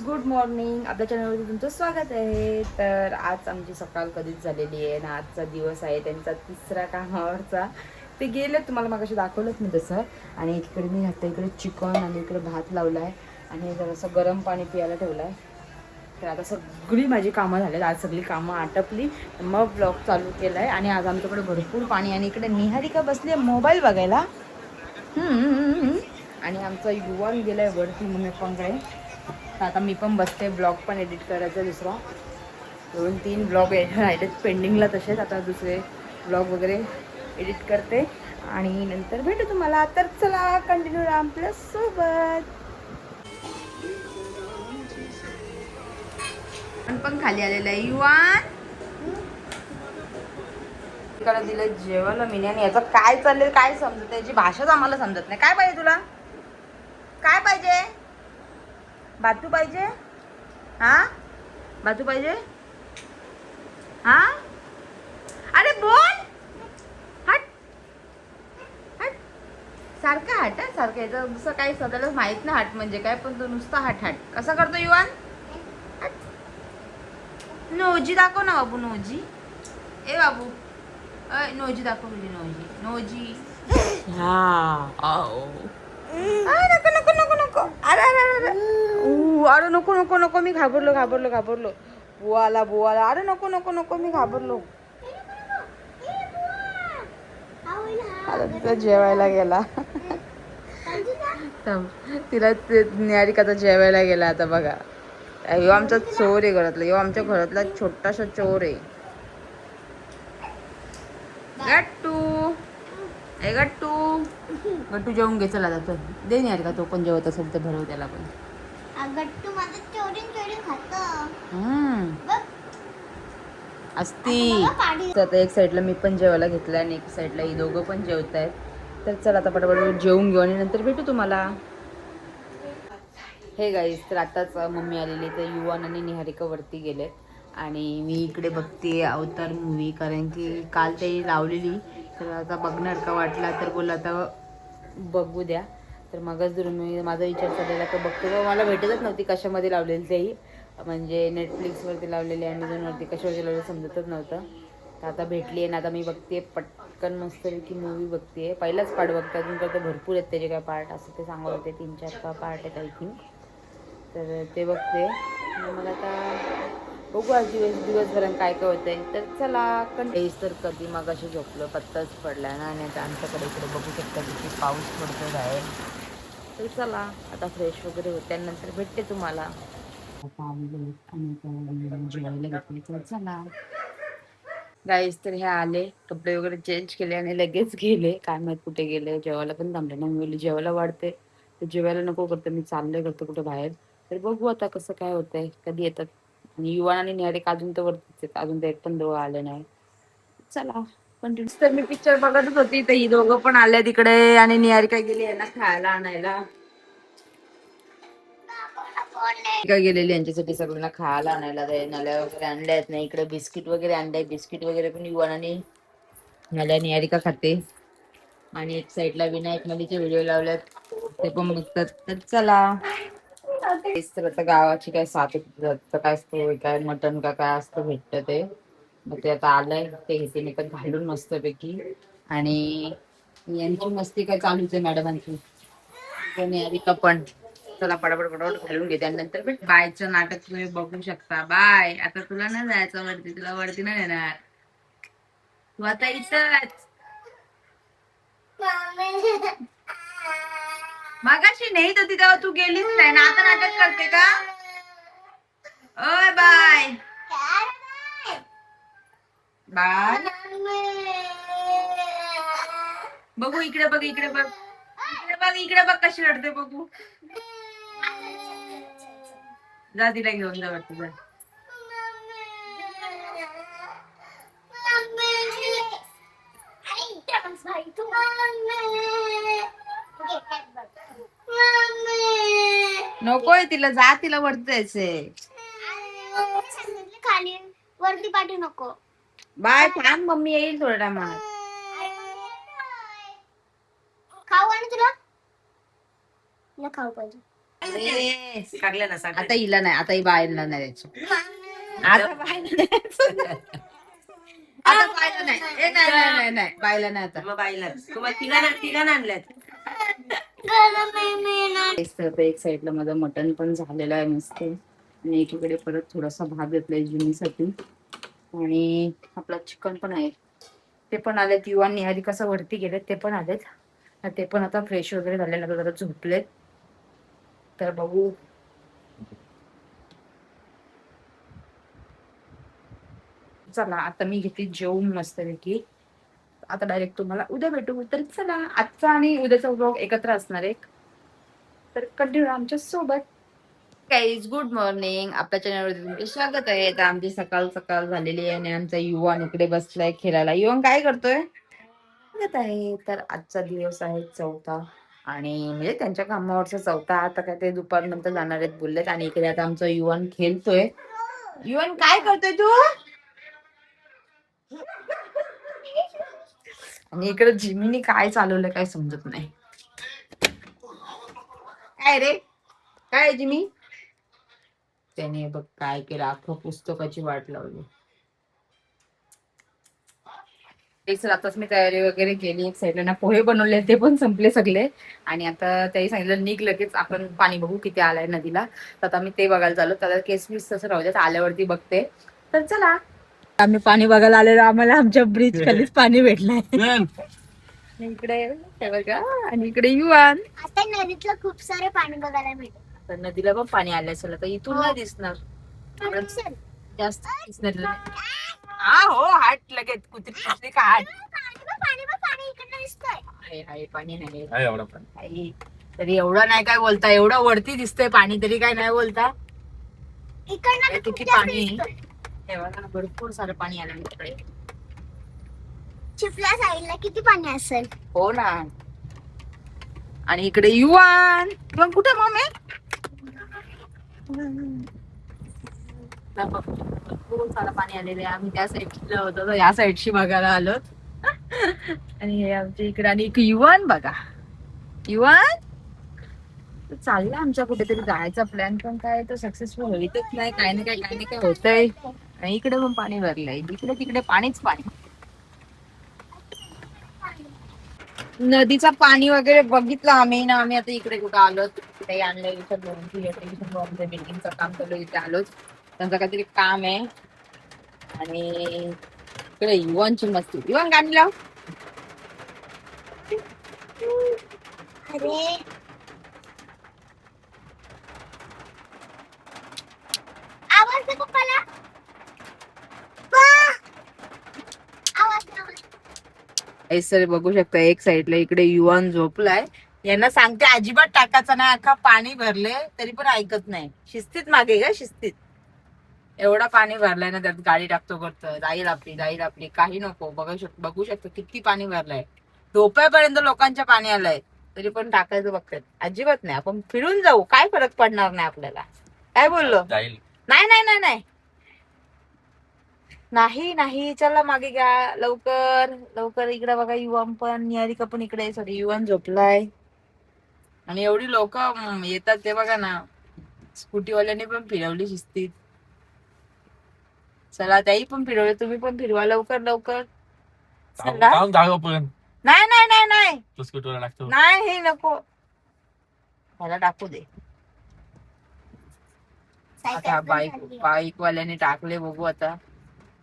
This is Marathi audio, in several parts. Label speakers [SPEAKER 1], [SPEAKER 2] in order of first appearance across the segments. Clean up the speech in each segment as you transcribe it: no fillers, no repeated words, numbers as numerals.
[SPEAKER 1] Good morning. आपल्या चॅनलवरती तुमचं स्वागत आहे. तर आज आमची सकाळ कधीच झालेली आहे ना, आजचा दिवस आहे त्यांचा तिसरा कामावरचा. ते गेले, तुम्हाला मगाशी दाखवलंच मी तसं. आणि इकडे मी आता इकडे चिकन आणि इकडे भात लावला आहे आणि जरासं गरम पाणी पियाला ठेवलं आहे. तर आता सगळी माझी कामं झालीत, आज सगळी कामं आटपली, मग ब्लॉग चालू केला आहे. आणि आज आमच्याकडे भरपूर पाणी आणि इकडे निहारिका बसली आहे मोबाईल बघायला. आणि आमचा युवान गेलाय वरती मम्मी पप्पांकडे. तर आता मी पण बसते, ब्लॉग पण एडिट करायचा दुसरा. 2-3 ब्लॉग राहिलेत पेंडिंगला तसेच. आता दुसरे ब्लॉग वगैरे एडिट करते आणि नंतर भेटू तुम्हाला. तर चला कंटिन्यू राहा आपल्या सोबत. पण खाली आलेलं आहे युवान. तिकडे दिलं जेवायला मी आणि याचं काय चाललंय काय समजत, त्याची भाषाच आम्हाला समजत नाही. काय पाहिजे तुला? काय पाहिजे? बातू पाहिजे? हा बातू पाहिजे? हा अरे बोल. हट हट. सारखं हट आहे, सारखं याचं दुसरं काही स्वतःलाच माहित नाही हट म्हणजे काय, पण तो नुसता हट हट कसा करतो युवान. हट. नोजी दाखव ना बाबू, नोजी. ए बाबू, नोजी दाखव, तुझी नोजी. नोजी. हा नको नको नको नको. अरे अरे अरे अरे नको नको नको, मी घाबरलो घाबरलो घाबरलो. बुवाला बुवाला, अरे नको नको नको, मी घाबरलो. आता तिथं जेवायला गेला. तिला निहारिकाचा जेवायला गेला आता बघा. ह्यो आमचा चोर आहे घरातला, ह्यो आमच्या घरातला छोटासा चोर आहे. गट्टू, ए गट्टू. गट्टू जेवून घे, चला जातो. दे निहारिका, तो पण जेवत असेल तर भरव त्याला पण.
[SPEAKER 2] गट्टू माझं चोरून चोरून खातो.
[SPEAKER 1] असती. आता एक साईडला मी पण जेवायला घेतलं आणि एक साईडला ही दोघं पण जेवत आहेत. तर चला आता पटापट जेवून घेऊ आणि नंतर भेटू तुम्हाला. हे गाईस, तर आताच मम्मी आलेली, तर युवान आणि निहारिका वरती गेले आणि मी इकडे बघते अवतार मूवी, कारण की काल ते लावलेली, तर आता बघणार का वाटला तर बोला आता बघू द्या. तर मगच जर मी माझा विचार चाललेला तर बघतो, मला भेटतच नव्हती कशामध्ये लावलेली तेही, म्हणजे नेटफ्लिक्सवरती लावलेली, ॲमेझॉनवरती कशावरती लावलेली समजतच नव्हतं. तर आता भेटली आहे ना, आता मी बघते पटकन मस्तपैकी मूवी बघते. पहिलाच पार्ट बघते, अजून तर भरपूर आहेत त्याचे काय पार्ट, असं ते सांगत होते 3-4 पार्ट आहेत आय थिंक. तर ते बघते मग आता बघू आज दिवसभरात काय काय होतंय. तर चला कंटेस. तर कधी मग अशी झोपलं पत्ताच पडला ना, आणि आता आमच्याकडे इकडे बघू शकता किती पाऊस पडतो बाहेर. तर चला आता फ्रेश वगैरे होते आणि नंतर भेटते तुम्हाला. जेवायला घेतले तर चला गाईस. तर हे आले, कपडे वगैरे चेंज केले आणि लगेच गेले, काय माहित कुठे गेले. जेवायला पण थांबले ना, मी जेवायला वाढते तर जेवायला नको करते, मी चाललंय करतो कुठे बाहेर. तर बघू आता कसं काय होतंय, कधी येतात. आणि युवान आणि निहारिक अजून तर वरतीच आहेत, अजून तर एक पण दोघं आले नाही. चला कंटिन्यू. तर मी पिक्चर बघतच होती, तर ही दोघं पण आले तिकडे आणि निहारिका गेली यांना खायला आणायला. काय गेलेली यांच्यासाठी सगळ्यांना खायला आणायला, नल्या वगैरे आणल्या आहेत ना, इकडे बिस्किट वगैरे आणलंय. बिस्किट वगैरे पण युवान आणि नल्या निहारिका खाते. आणि एक साईडला विनायक मलीचे व्हिडिओ लावल्यात, ते पण बघतात. तर चला तेच तर आता गावाची काय साथ काय असतं, काय मटण का काय असतं भेटतं ते. मग ते आता आलंय, ते घेते मी पण घालून मस्तपैकी. आणि यांची मस्ती काय चालूच आहे मॅडमांची, निहारिका पण. चला पटापट पटापट घालून घेते आणि नंतर भेट. बायचं नाटक तुम्ही बघू शकता. बाय. आता तुला नाही जायचं वरती, तुला वरती नाही येणार, तू आता इथंच. मगाशी नाही तर तेव्हा तू गेलीच नाही ना, आता नाटक करते का? ओय बाय बाय. बघू इकडे बघ, इकडे बघ, इकडे बघ, इकडे बघ कशी रडते बघू. जा तिला घेऊन जा वरती जा. नकोय तिला, जा तिला वरती जायचंय.
[SPEAKER 2] खाली वरती पाठवू नको.
[SPEAKER 1] बाय, थांब मम्मी येईल थोड्या टायमात.
[SPEAKER 2] खाऊ आणि तुला खाऊ पाहिजे.
[SPEAKER 1] अरे,
[SPEAKER 3] सांगल्या ना सांग
[SPEAKER 1] आता हिला नाही, आता ही बाहेरला नाही द्यायचं. आता बाहेरला द्यायचं. आता बायला नाही, ए, नाही नाही नाही नाही बायला नाही आता.
[SPEAKER 3] मग बाईला तुम्हाला तिघांना आणल्यात.
[SPEAKER 1] एक साईडला माझं मटण पण झालेलं आहे मस्त, आणि एकीकडे परत थोडासा भात घेतलाय जुनीसाठी, आणि आपला चिकन पण आहे. ते पण आलेत. युवा निहारी कसं वरती गेलेत, ते पण आलेत. ते पण आता फ्रेश वगैरे झालेलं, जरा झोपलेत. तर बघू. चला आता मी घेतली जेवून मस्तपैकी. आता डायरेक्ट तुम्हाला उद्या भेटू. तर चला, आजचा आणि उद्याचा व्लॉग एकत्र असणार आहे, तर कंटिन्यू आमच्या सोबत. गाईज गुड मॉर्निंग, आपल्या चॅनलवरती तुमचे स्वागत आहे. तर आमची सकाळ सकाळ झालेली आहे आणि आमचा युवान इकडे बसलाय खेळायला. युवान काय करतोय? येत आहे. तर आजचा दिवस आहे चौथा, आणि म्हणजे त्यांच्या कामावरचा चौथा. आता काय ते दुपारनंतर जाणार आहेत बोललेत. आणि इकडे आता आमचा युवान खेळतोय. युवान काय करतोय तू? आणि इकडे जिमीनी काय चालवलं काय समजत नाही. काय रे, काय जिमी? त्याने बघ काय केलं, अख्खं पुस्तकाची वाट लावली. सर आताच मी तयारी वगैरे केली. एक साईडला ना पोहे बनवले, ते पण संपले सगळे. आणि आता त्याही सांगितलं निघ लगेच, आपण पाणी बघू किती आलंय नदीला. तर आता मी ते बघायला चालू. त्याला केस बीस तसं राहू द्यात, आल्यावरती बघते. तर चला, आम्ही पाणी बघायला आलेलो, आम्हाला आमच्या ब्रिज खालीच पाणी भेटलंय. इकडे बघा, आणि इकडे युवान.
[SPEAKER 2] आता नदीतलं खूप सारे पाणी बघायला मिळतं.
[SPEAKER 1] तर नदीला पण पाणी आलं असेल, तर इथून नाही दिसणार,
[SPEAKER 2] चल.
[SPEAKER 1] जास्त दिसणार. हा हो, हाट लगेच कुत्री का हाट.
[SPEAKER 2] पाणी इकडनं दिसतंय.
[SPEAKER 1] हाय पाणी नाही
[SPEAKER 4] एवढा पण
[SPEAKER 1] आई, तरी एवढं नाही काय बोलता, एवढं वरती दिसतंय पाणी तरी काय नाही बोलता.
[SPEAKER 2] इकडनं
[SPEAKER 1] किती
[SPEAKER 2] खूप जास्त
[SPEAKER 1] पाणी,
[SPEAKER 2] दिसतंय.
[SPEAKER 1] हे बघा, भरपूर सारं पाणी आलं इकडे.
[SPEAKER 2] चिखल्या साईडला किती पाणी असेल.
[SPEAKER 1] हो ना. आणि इकडे युवान कुठे मम्मी? भरपूर सारं पाणी आलेलं आहे. आम्ही त्या साईडला होतो, तर या साईडशी बघायला आलो. आणि हे आमच्या इकडे, आणि एक युवान बघा. युवान चाललंय आमच्या कुठेतरी जायचा प्लॅन, पण काय तो सक्सेसफुल होईतच नाही. काय ना काय होतंय. आणि इकडे पण पाणी भरलंय, इकडे तिकडे पाणीच पाणी. नदीचं पाणी वगैरे बघितलं आम्ही ना. आम्ही आता इकडे कुठं आलो, ते आणलं इथं बिल्डिंगचं काम चालू, इथे आलोच. त्यांचं काहीतरी काम आहे. आणि इकडे युवानची मस्ती. युवान गाणी लाव.
[SPEAKER 2] अरे आवाज दे पप्पाला. आवाज.
[SPEAKER 1] सर बघू शकता, एक साईडला इकडे युवान झोपलाय. यांना सांगते अजिबात टाकायचं नाही, अख्खा पाणी भरले तरी पण ऐकत नाही. शिस्तीत मागे ग, शिस्तीत. एवढा पाणी भरलाय ना, त्यात गाडी टाकतो करतो. जाईल आपली काही नको. बघू शकतो किती पाणी भरलंय. झोपायपर्यंत लोकांच्या पाणी आलंय, तरी पण टाकायचं बघतात. अजिबात नाही. आपण फिरून जाऊ, काय फरक पडणार नाही आपल्याला. काय बोललो?
[SPEAKER 4] जाईल.
[SPEAKER 1] नाही नाही नाही नाही नाही नाही, चला मागे घ्या लवकर लवकर. इकडे बघा, युवान पण, निहारिका पण इकडे. सॉरी, युवान झोपलाय. आणि एवढी लोक येतात ते बघा ना. स्कूटीवाल्याने पण फिरवली शिस्तीत. चला, त्याही पण फिरवले, तुम्ही पण फिरवा लवकर लवकर. चला.
[SPEAKER 4] पण
[SPEAKER 1] नाही नाही नाही नाही
[SPEAKER 4] तो स्कूटरला लागतो.
[SPEAKER 1] नाही, हे नको, मला टाकू दे. आता बाईक वाल्याने टाकले, बघू आता.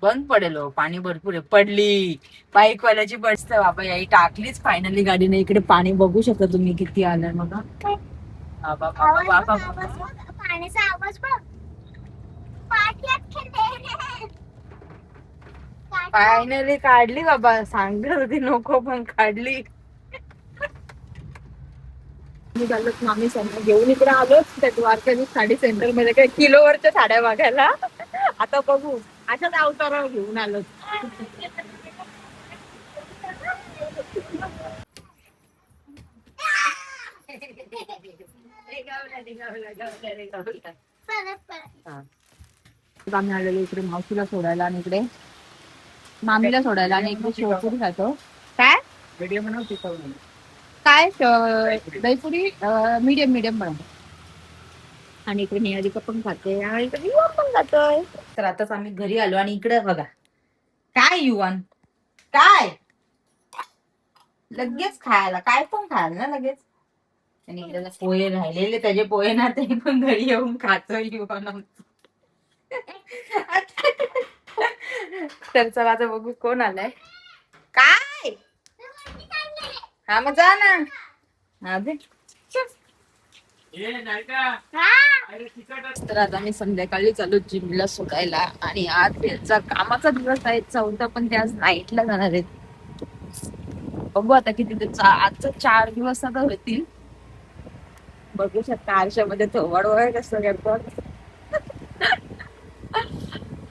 [SPEAKER 1] बंद पडेल हो, पाणी भरपूर आहे. पडली बाईक वाल्याची बसत बाबा. याही टाकलीच फायनली गाडीने. इकडे पाणी बघू शकता तुम्ही किती आलंय बघा.
[SPEAKER 2] पाण्याचा आवाज बघ.
[SPEAKER 1] फायनली काढली बाबा. सांगत होती नको, पण काढली. आम्ही सेंटर घेऊन इकडे आलोच, त्या द्वारकाधी साडी सेंटर मध्ये काय किलोवरच्या साड्या बघायला. आता बघू, अशाच अवतारावर घेऊन आलो. आम्ही आलेलो इकडे मावशीला सोडायला, आणि इकडे मामीला सोडायला, आणि इकडे शेवपुरी खातो. काय काय दहीपुरी मीडियम बनव. आणि इकडे निहारिका पण खाते आणि इकडे युवान पण खातोय. तर आताच आम्ही घरी आलो आणि इकडे बघा काय युवान काय लगेच खायला काय पण खायला ना लगेच. आणि इकडे जे पोहे राहिलेले त्याचे पोहे ना ते पण घरी येऊन खातोय युवान आमचं. तर चला आता बघू कोण आलाय काय. हा मग जा ना. हा दे. तर आता मी संध्याकाळी चालू जिमला सुटायला आणि आज त्यांचा कामाचा दिवस आहे चौथा पण ते आज नाईटला जाणार आहेत. बघू आता किती आजचा 4 दिवस आता होतील. बघू शकता आरशामध्ये थोबाड वगैरे कसं करतात.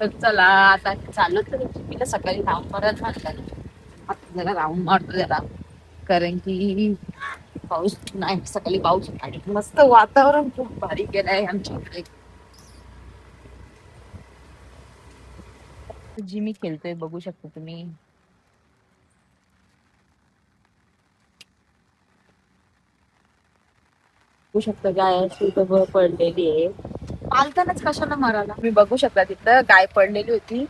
[SPEAKER 1] तर चला आता चालू तर जिमला सकाळी राऊंड मारत म्हणतात. आता जरा राऊंड मारतो जरा कारण की पाऊस नाही सकाळी पाऊस आणि मस्त वातावरण खूप भारी गेलंय आमच्या इकडे. जी मी खेळतोय बघू शकता तुम्ही. बघू शकता गाय अशी पडलेली आहे. पालतानाच कशाला मारायला मी बघू शकता तिथं गाय पडलेली होती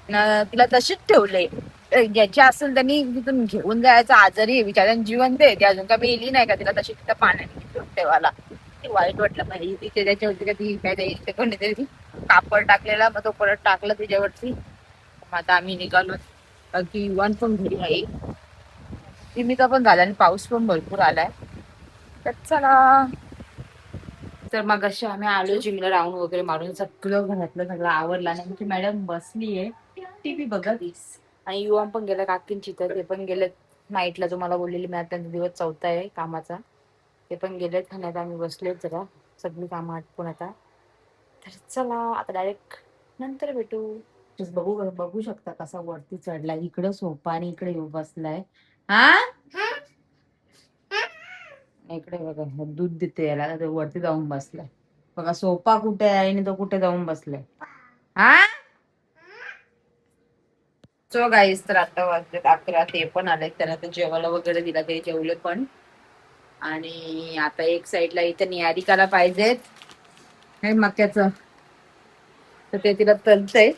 [SPEAKER 1] तिला तशीच ठेवले. ज्याची असेल त्यांनी तिथून घेऊन जायचं आजारी विचाराने जीवन दे ती अजून का मेली नाही का तिला तशी तिथं पाण्याने घेऊन ठेवायला. ते वाईट वाटलं पाहिजे तिथे त्याच्या होती का ती काय द्यायची कोणीतरी कापड टाकलेला मग तो परत टाकला तिच्यावरती. मग आता आम्ही निघालो की युवान पण घरी आहे. तिमीचा पण झाला आणि पाऊस पण भरपूर आलाय. तर चला तर मग अशी आम्ही आलो जिमला राऊंड वगैरे मारून सगळं घरातलं सगळं आवरलं आणि आमची मॅडम बसलीये टीव्ही बघत. आणि युवा पण गेला काकींची तर ते पण गेलेत नाईटला तुम्हाला बोललेली मी त्यांचा दिवस चौथा आहे कामाचा. ते पण गेलेत आणि आता आम्ही बसलेत जरा सगळी कामं आटपून आता. तर चला आता डायरेक्ट नंतर भेटू. बघू बघू शकता कसा वरती चढलाय इकडं सोफा आणि इकडे येऊ बसलाय. हा इकडे बघा दूध देते याला वरती जाऊन बसलाय. बघा सोफा कुठे आहे आणि तो कुठे जाऊन बसलाय. हा सो गाईस तर आता वाजले 11 ते पण आले त्यांना ते जेवायला वगैरे दिला ते जेवले पण. आणि आता एक साईडला इथे निहारिकाला पाहिजेत हे मक्याचं तर ते तिला तलतंय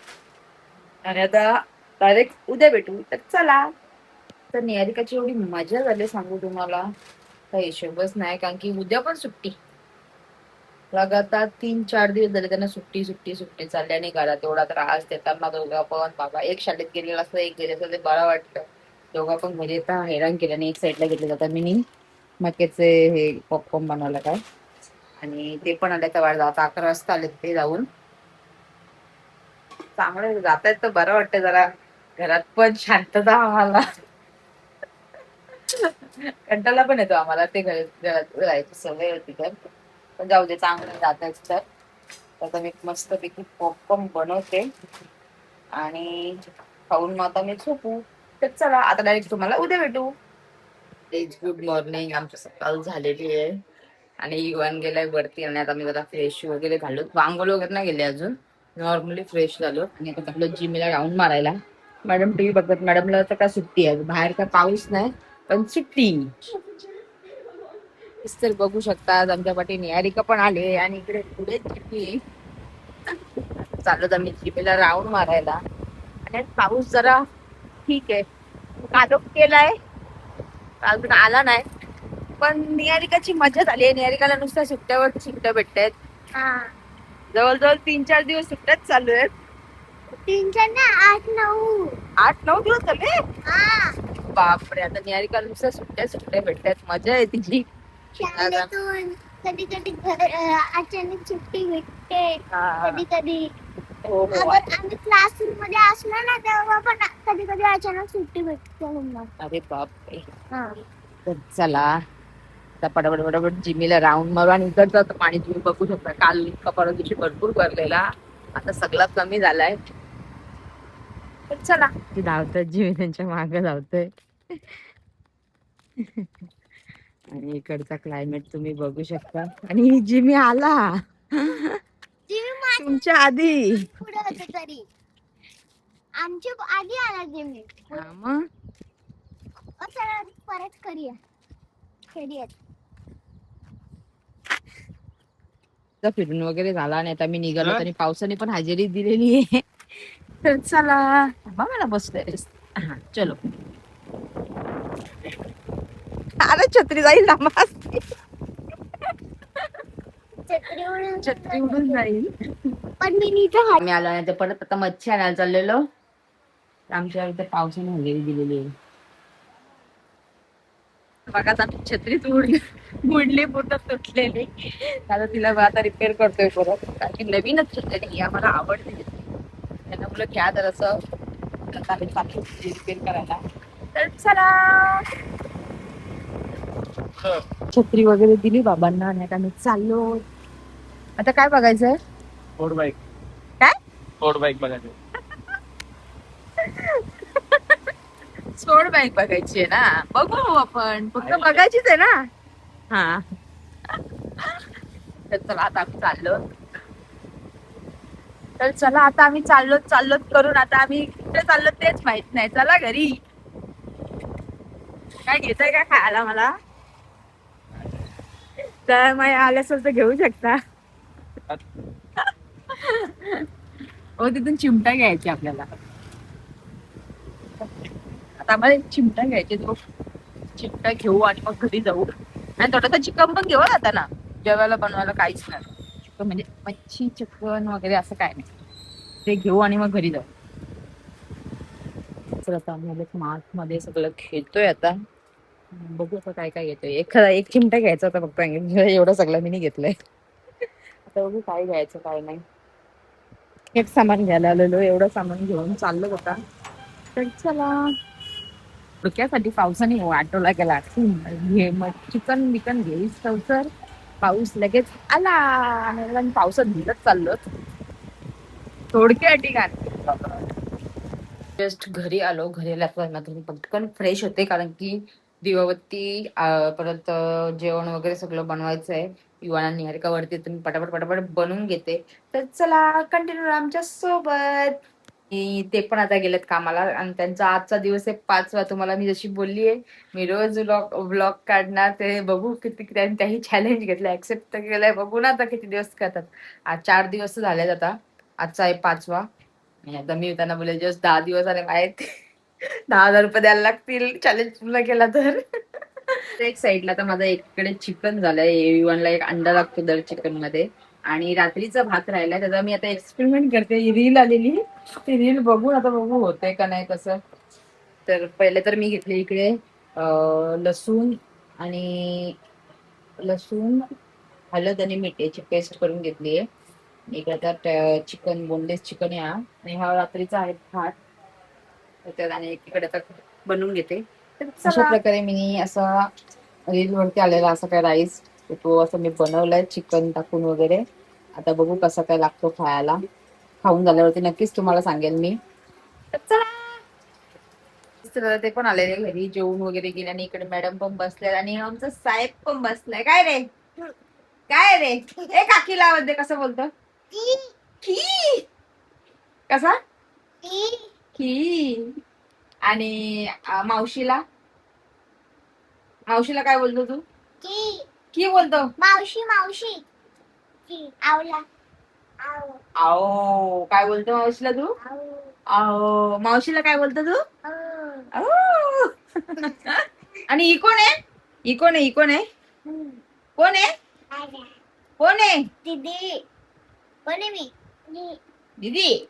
[SPEAKER 1] आणि आता डायरेक्ट उद्या भेटू. तर चला तर निहारिकाची एवढी मजा झाली सांगू तुम्हाला काही हिशोबच नाही कारण की उद्या पण सुट्टी. लगातार 3-4 दिवस झाले त्यांना सुट्टी सुट्टी सुट्टी चालली आणि घरात एवढा त्रास देतात ना दोघा पण बाबा. एक शाळेत गेलेला असतं एक गेले असं ते बरं वाटतं. दोघा पण घरी येतात हैराण केल्याने एक साईडला घेतले जातात मी मक्याचे हे पॉपकॉर्न बनवलं काय आणि ते पण आले तर वाढ जात 11 वाजता आले ते जाऊन. चांगलं जात आहेत तर बरं वाटतं जरा घरात पण शांतता आम्हाला. कंटाळा पण येतो आम्हाला ते घरात राहायची सवय होती तर पण जाऊ दे चांगलं जात आहेत तर. आता मी मस्त पैकी पॉपकॉर्न बनवते आणि खाऊन मग आता मी झोपू. तर चला आता डायरेक्ट तुम्हाला उद्या भेटू. गुड मॉर्निंग आमची सकाळ झालेली आहे आणि युवान गेलाय वरती आणि आता मी जरा फ्रेश वगैरे घालू आंघोळ वगैरे नाही गेले अजून नॉर्मली फ्रेश झालो आणि आता आपलं जिमला राऊंड मारायला. मॅडम टीव्ही बघत मॅडमला तर काय सुट्टी आहे बाहेर काय पाऊस नाही पण सुट्टी. तर बघू शकता आमच्या पाठी निहारिका पण आले आणि इकडे पुढे जिमली चालत आम्ही जिमला राऊंड मारायला आणि पाऊस जरा ठीक आहे कादोक केलाय अजून आला नाही पण निहारिकाची मजा झाली. निहारिकाला नुसत्या सुट्ट्यावर सुट्ट्या भेटतायत. जवळजवळ 3-4 दिवस सुट्ट्याच चालू आहेत.
[SPEAKER 2] 3-4 ना 8-9.
[SPEAKER 1] 8-9 दिवस झाले बापरे. आता निहारिकाला नुसत्या सुट्ट्या सुट्ट्या भेटतायत मजा आहे तिची.
[SPEAKER 2] शाळेतून कधी कधी अचानक सुट्टी भेटते कधी कधी. आम्ही क्लासरूम मध्ये असलो ना तेव्हा पण कधी कधी अचानक सुट्टी भेटते.
[SPEAKER 1] अरे बापरे. तर चला आता पटापट पटापट जिमीला राऊंड मारू आणि इकडचं आता पाणी तुम्ही बघू शकता काल इतका परवा दिवशी भरपूर भरलेला आता सगळा कमी झालाय. तर चला धावतोय जिमी त्यांच्या मागे धावतोय आणि इकडचा क्लायमेट तुम्ही बघू शकता आणि जिमी आला तुमच्या आधी.
[SPEAKER 2] पुढे होत तरी आमच्या आधी आला जिमी.
[SPEAKER 1] मग
[SPEAKER 2] परत करूया.
[SPEAKER 1] मस्त फिरून वगैरे झाला आणि आता मी निघालो आणि पावसाने पण हजेरी दिलेली आहे. तर चला मला बसतोय. हा चलो. अरे छत्री जाईल ना मस्त. छत्री उडून जाईल.
[SPEAKER 2] पण मी इथं
[SPEAKER 1] आम्ही आलो नाही तर परत आता मच्छी आणायला चाललेलो. आमच्या इथे पावसाने हजेरी दिलेली आहे. बघा आता छत्रीत उडली पूर्ण तुटलेली. आता तिला आता रिपेअर करतोय परत कारण की नवीनच छत्री आम्हाला आवडते. त्यांना मुलं घ्या तर असं रिपेअर करायला. तर चला छत्री वगैरे दिली बाबांना आणि आता मी चाललो. आता काय बघायचंय?
[SPEAKER 4] Road bike.
[SPEAKER 1] काय?
[SPEAKER 4] रोड बाईक बघायचं.
[SPEAKER 1] सोड बाईक बघायची आहे ना. बघू आपण फक्त बघायचीच आहे ना. हा तर चला आता आम्ही चाललो. तर चला आता आम्ही चाललो करून आता आम्ही कुठे चाललो तेच माहित नाही. चला घरी. काय घेताय का खायला मला? तर मग आले असेल तर घेऊ शकता. हो तिथून चिमटा घ्यायची आपल्याला. आता आम्हाला एक चिमटा घ्यायचे. तो चिमटा घेऊ आणि मग घरी जाऊ आणि थोडासा चिकन पण घेऊ आता ना. जेवायला बनवायला काहीच नाही. चिकन म्हणजे मच्छी चिकन वगैरे असं काय नाही. ते घेऊ आणि मग घरी जाऊ. तर आता आम्ही मार्ट मध्ये सगळं खेळतोय आता. बघू आता काय काय घेतोय. एक चिमटा घ्यायचा होता फक्त. एवढं सगळं मी नाही घेतलंय. आता बघू काय घ्यायचं काय नाही. एक सामान घ्यायला आलेलो. एवढं सामान घेऊन चाललो होता. तर चला डोक्यासाठी पावसाने वाटवला गेला. घे मग चिकन बिकन घेईस तर पाऊस लगेच आला आणि पावसात भिजत चाललो. थोडक्या ठिकाणी जस्ट घरी आलो. घरी आल्यावर पटकन फ्रेश होते कारण की दिवाबत्ती परत जेवण वगैरे सगळं बनवायचं आहे. युवाना निहारिका वरती तुम्ही पटापट पटापट बनवून घेते. तर चला कंटिन्यू आमच्या सोबत. ते पण आता गेलेत कामाला आणि त्यांचा आजचा दिवस आहे 5वा. तुम्हाला मी जशी बोलली आहे मी रोज व्लॉग काढणार. ते बघू किती त्याही चॅलेंज घेतलं ऍक्सेप्ट तर केलंय. बघू ना आता किती दिवस करतात. आज 4 दिवस झालेत आता. आजचा आहे 5वा. आणि आता मी त्यांना बोलले जस्ट 10 दिवस आले माहित. 10,000 रुपये द्यायला लागतील चॅलेंज पूर्ण केला तर. एक साईडला तर माझा एकीकडे चिकन झालंय. एव्हनला एक अंडा लागतो दर चिकन मध्ये आणि रात्रीचा भात राहिलाय. त्याचा मी आता एक्सपेरिमेंट करते. रील आलेली ती रील बघून आता बघू होते का नाही कसं. तर पहिले तर मी घेतले इकडे लसूण हळद आणि मीठ याची पेस्ट करून घेतली आहे. इकडे आता चिकन बोनलेस चिकन आहे आणि हा रात्रीचा आहे भात. तर आणि एकीकडे आता बनवून घेते. अशा प्रकारे मी असा रील वरती आलेला असा काय राईस तो असं मी बनवलाय चिकन टाकून वगैरे. आता बघू कसा काय लागतो खायला. खाऊन झाल्यावरती नक्कीच तुम्हाला सांगेल मी. ते पण आलेले घरी जेवून वगैरे गेले आणि इकडे मॅडम पण बसले आणि आमचा साहेब पण बसलाय. काय रे काय रे ए काकीला आवाज दे. कसं बोलतो की कसा की आणि मावशीला काय बोलतो तू? की बोलतो
[SPEAKER 2] मावशी आवला
[SPEAKER 1] आओ. काय बोलतो मावशीला तू? आओ. मावशीला काय बोलतो तू? आओ. आणि ही कोण आहे? कोण आहे दीदी.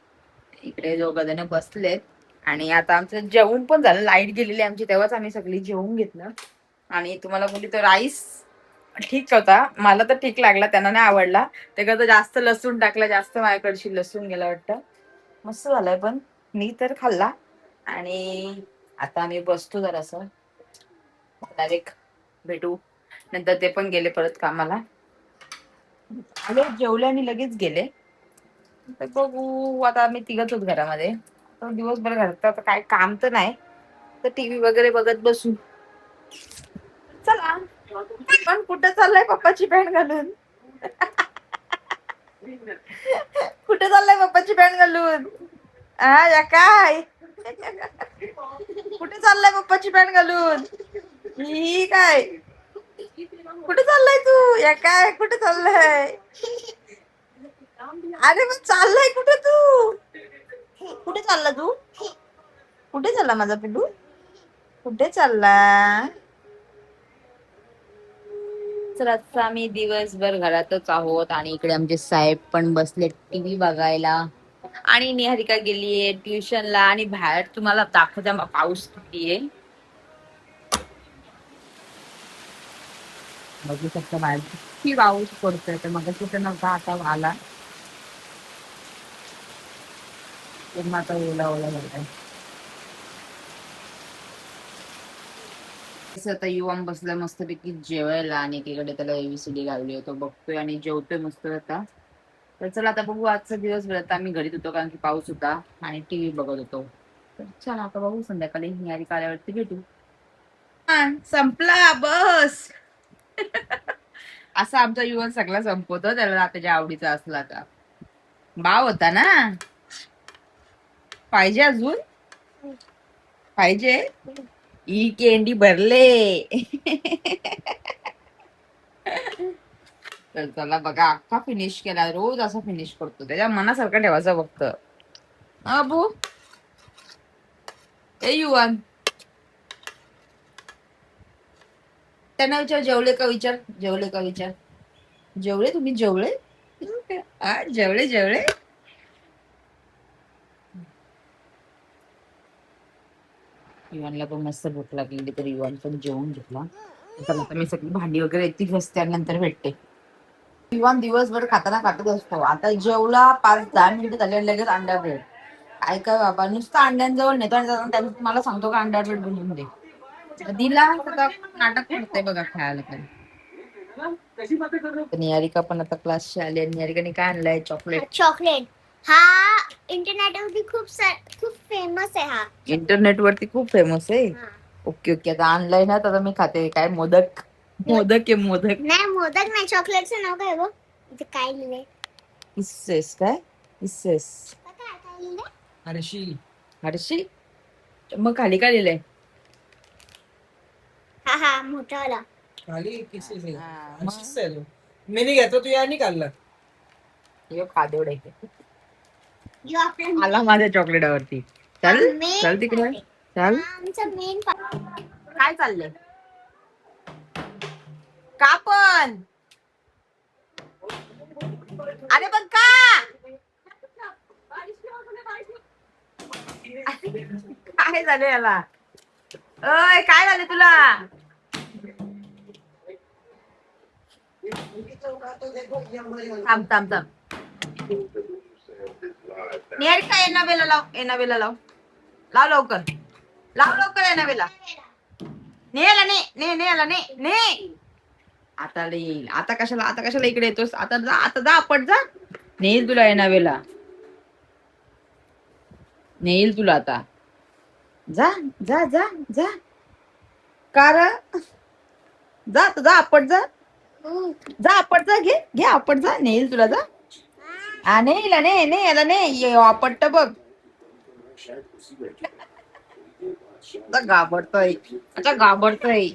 [SPEAKER 1] इकडे दोघं बसलेत आणि आता आमचं जेवण पण झालं. लाईट गेलेली आमची तेव्हाच आम्ही सगळी जेवून घेतलं. आणि तुम्हाला बोलली तो राईस ठीक होता. मला तर ठीक लागला. त्यांना नाही आवडला. ते कसं जास्त लसूण टाकलं. जास्त माझ्याकडची लसूण गेला वाटतं. मस्त झालंय पण मी तर खाल्ला. आणि आता आम्ही बसतो जरासं. डायरेक्ट भेटू नंतर. ते पण गेले परत कामाला. आले जेवले आणि लगेच गेले. तर बघू आता आम्ही तिघच आहोत घरामध्ये. तर दिवसभर घरात काय काम तर नाही तर टीव्ही वगैरे बघत बसू. चला पण कुठं चाललंय पप्पाची पॅन्ट घालून? कुठे चाललंय पप्पाची पॅन्ट घालून? या काय कुठे चाललाय पप्पाची पॅन्ट घालून? ही काय कुठे चाललाय तू? या काय कुठे चाललाय? अरे मग चाललाय कुठे तू? कुठे चालला तू? कुठे चालला माझा पिल्लू? कुठे चालला? तर आता आम्ही दिवसभर घरातच आहोत आणि इकडे आमचे साहेब पण बसले टीव्ही बघायला आणि निहारिका गेलीये ट्युशनला आणि बाहेर तुम्हाला दाखवता पाऊस किती आहे. बघू शकता बाहेर किती पाऊस पडतोय. तर मग कुठे नव्हता आता आला. पूर्ण आता ओला ओला झालाय. आता युवान बसलाय मस्तपैकी जेवायला आणि एकीकडे त्याला एबीसीडी लावली तो बघतोय आणि जेवतोय मस्त आता. तर चला आता बघू आजचा दिवस. आता आम्ही घरीच होतो कारण की पाऊस होता आणि टीव्ही बघत होतो. तर चला आता बघू संध्याकाळी निहारिका आल्यावरती भेटू. संपला बस. असा आमचा युवन सगळा संपवतो त्याला त्याच्या आवडीचा असला का. भाव होता ना. पाहिजे अजून पाहिजे. ई केंडी भरले. तर चला बघा अख्खा फिनिश केला. रोज असा फिनिश करतो. त्याच्या मनासारखं ठेवायचं फक्त. अबू ए युवन त्यांना विचार जेवले का विचार. जेवले का विचार. जेवले तुम्ही जेवले. जेवले जेवले. युवानला पण मस्त भूक लागलेली तर युवान पण जेवून घेतला. तर आता मी सगळी भांडी वगैरे ती घसते आणि नंतर भेटते. युवान दिवसभर खाताना खातच असतो. आता जेवला 5-10 मिनिटं झाले लगेच अंडा ब्रेड. काय काय बाबा नुसतं अंड्यांजवळ नेतो आणि त्याला मला सांगतो का अंडा ब्रेड बनवून दे. दिला आता नाटक करते बघा खायला पण. निहारिका पण आता क्लासची आली आणि निहारिकाने काय आणलंय चॉकलेट.
[SPEAKER 2] चॉकलेट हा इंटरनेटवरती खूप फेमस आहे. हा
[SPEAKER 1] इंटरनेट वरती खूप फेमस आहे.
[SPEAKER 2] हा.
[SPEAKER 1] ओके ओके आता आणलंय ना तर मी खाते. काय मोदक. मोदक आहे मोदक.
[SPEAKER 2] नाही मोदक नाही चॉकलेटचं नाव काय बघ इथे काय लिहिलंय.
[SPEAKER 1] इसेस काय इसेस
[SPEAKER 2] काय लिहिलंय.
[SPEAKER 4] हर्षी
[SPEAKER 1] हर्षी. मग खाली काय लिहिलंय.
[SPEAKER 2] हा मोठा वाला.
[SPEAKER 4] खाली किसेस आहे.
[SPEAKER 1] हा,
[SPEAKER 4] हर्षीच आहे तो. मी नाही घेतला तू याने काढला.
[SPEAKER 1] खादेवड आहे.
[SPEAKER 2] यो आपला
[SPEAKER 1] आला माझ्या चॉकलेटावरती. चल
[SPEAKER 2] main
[SPEAKER 1] चल तिकडे चल.
[SPEAKER 2] आमचा मेन
[SPEAKER 1] काय चाललंय. का पण अरे पण का काय झालं याला. अय काय झालं तुला. थांब थांब थांब. निहारिका एनावेला लाव. एनावेला लाव. लाव लवकर. लाव लवकर एनावेला. नेला ने ने नेला ने ने. आता येईल. आता कशाला इकडे येतोस. आता जा आपण जा. नेईल तुला एनावेला. नेईल तुला आता. जा जा जा जा. कार जा जा आपण जा. जा आपण जा. घे आपण जा. नेईल तुला जा. नेला ने ने याला ने आपट बघ. घाबरतोय. आता घाबरतोय.